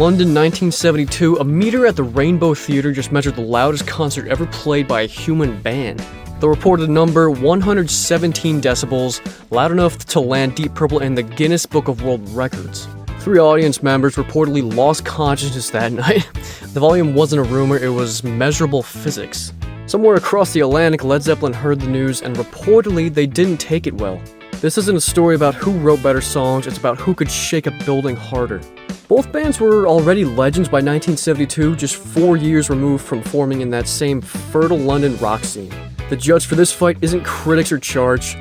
London, 1972, a meter at the Rainbow Theatre just measured the loudest concert ever played by a human band. The reported number, 117 decibels, loud enough to land Deep Purple in the Guinness Book of World Records. 3 audience members reportedly lost consciousness that night. The volume wasn't a rumor, it was measurable physics. Somewhere across the Atlantic, Led Zeppelin heard the news, and reportedly they didn't take it well. This isn't a story about who wrote better songs, it's about who could shake a building harder. Both bands were already legends by 1972, just 4 years removed from forming in that same fertile London rock scene. The judge for this fight isn't critics or charts,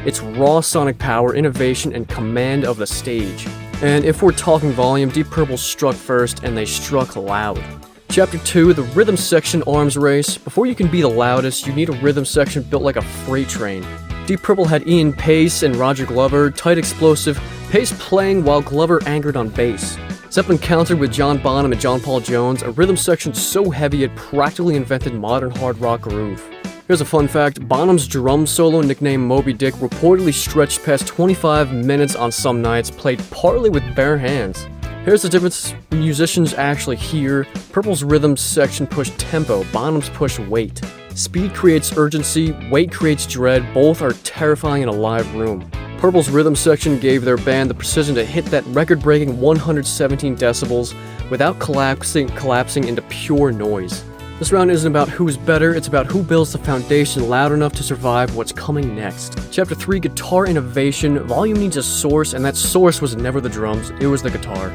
it's raw sonic power, innovation, and command of the stage. And if we're talking volume, Deep Purple struck first, and they struck loud. Chapter 2, the rhythm section arms race. Before you can be the loudest, you need a rhythm section built like a freight train. Deep Purple had Ian Paice and Roger Glover, tight explosive, Paice playing while Glover anchored on bass. Zeppelin countered with John Bonham and John Paul Jones, a rhythm section so heavy it practically invented modern hard rock groove. Here's a fun fact, Bonham's drum solo, nicknamed Moby Dick, reportedly stretched past 25 minutes on some nights, played partly with bare hands. Here's the difference musicians actually hear. Purple's rhythm section pushed tempo, Bonham's pushed weight. Speed creates urgency, weight creates dread, both are terrifying in a live room. Purple's rhythm section gave their band the precision to hit that record-breaking 117 decibels without collapsing into pure noise. This round isn't about who's better, it's about who builds the foundation loud enough to survive what's coming next. Chapter 3, Guitar Innovation. Volume needs a source, and that source was never the drums, it was the guitar.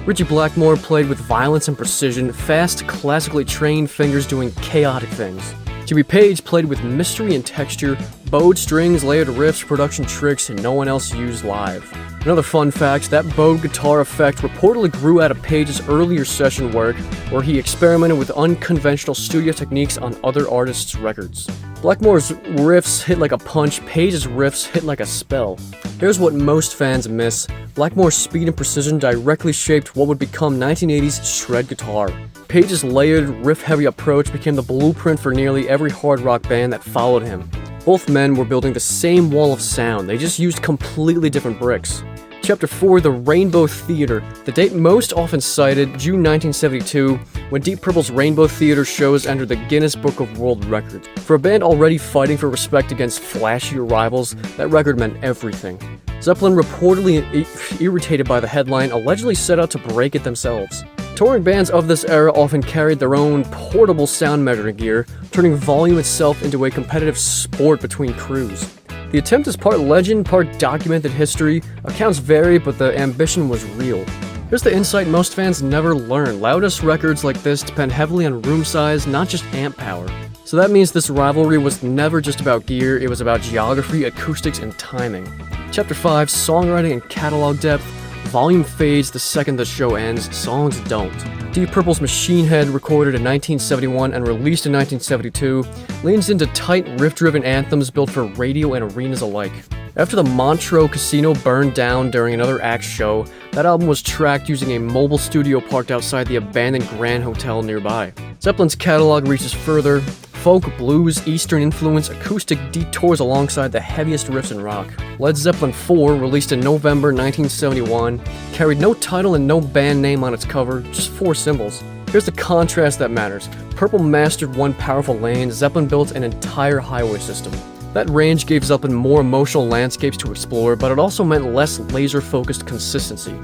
Ritchie Blackmore played with violence and precision, fast, classically trained fingers doing chaotic things. Jimmy Page played with mystery and texture, bowed strings, layered riffs, production tricks, and no one else used live. Another fun fact, that bowed guitar effect reportedly grew out of Page's earlier session work, where he experimented with unconventional studio techniques on other artists' records. Blackmore's riffs hit like a punch, Page's riffs hit like a spell. Here's what most fans miss. Blackmore's speed and precision directly shaped what would become 1980s shred guitar. Page's layered, riff-heavy approach became the blueprint for nearly every hard rock band that followed him. Both men were building the same wall of sound, they just used completely different bricks. Chapter 4, The Rainbow Theatre. The date most often cited, June 1972, when Deep Purple's Rainbow Theatre shows entered the Guinness Book of World Records. For a band already fighting for respect against flashier rivals, that record meant everything. Zeppelin, reportedly irritated by the headline, allegedly set out to break it themselves. Touring bands of this era often carried their own portable sound measuring gear, turning volume itself into a competitive sport between crews. The attempt is part legend, part documented history. Accounts vary, but the ambition was real. Here's the insight most fans never learn. Loudest records like this depend heavily on room size, not just amp power. So that means this rivalry was never just about gear, it was about geography, acoustics, and timing. Chapter 5, Songwriting and Catalog Depth. Volume fades the second the show ends, songs don't. Deep Purple's Machine Head, recorded in 1971 and released in 1972, leans into tight, riff-driven anthems built for radio and arenas alike. After the Montreux casino burned down during another Axe show, that album was tracked using a mobile studio parked outside the abandoned Grand Hotel nearby. Zeppelin's catalog reaches further. Folk, blues, Eastern influence, acoustic detours alongside the heaviest riffs in rock. Led Zeppelin 4, released in November 1971, carried no title and no band name on its cover, just 4 symbols. Here's the contrast that matters. Purple mastered one powerful lane, Zeppelin built an entire highway system. That range gave Zeppelin more emotional landscapes to explore, but it also meant less laser-focused consistency.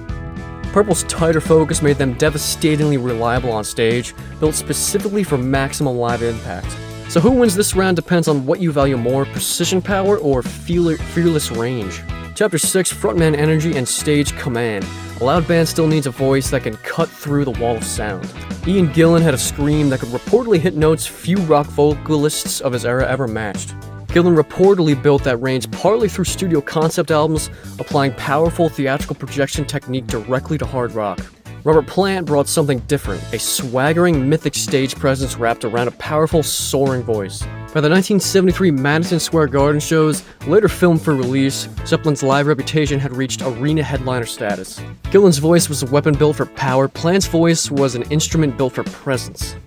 Purple's tighter focus made them devastatingly reliable on stage, built specifically for maximum live impact. So who wins this round depends on what you value more, precision power or fearless range. Chapter 6, Frontman Energy and Stage Command. A loud band still needs a voice that can cut through the wall of sound. Ian Gillan had a scream that could reportedly hit notes few rock vocalists of his era ever matched. Gillan reportedly built that range partly through studio concept albums, applying powerful theatrical projection technique directly to hard rock. Robert Plant brought something different, a swaggering, mythic stage presence wrapped around a powerful, soaring voice. By the 1973 Madison Square Garden shows, later filmed for release, Zeppelin's live reputation had reached arena headliner status. Gillan's voice was a weapon built for power, Plant's voice was an instrument built for presence.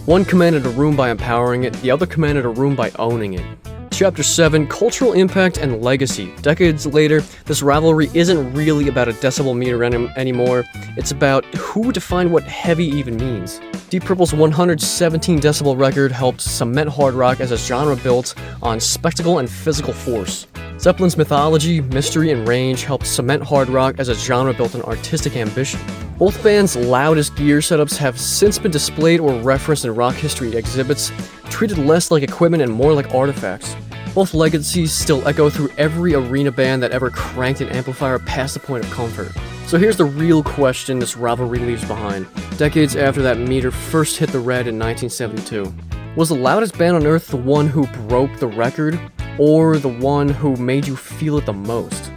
One commanded a room by empowering it, the other commanded a room by owning it. Chapter 7, Cultural Impact and Legacy. Decades later, this rivalry isn't really about a decibel meter anymore, it's about who defined what heavy even means. Deep Purple's 117 decibel record helped cement hard rock as a genre built on spectacle and physical force. Zeppelin's mythology, mystery, and range helped cement hard rock as a genre built on artistic ambition. Both bands' loudest gear setups have since been displayed or referenced in rock history exhibits, treated less like equipment and more like artifacts. Both legacies still echo through every arena band that ever cranked an amplifier past the point of comfort. So here's the real question this rivalry leaves behind, decades after that meter first hit the red in 1972. Was the loudest band on earth the one who broke the record, or the one who made you feel it the most?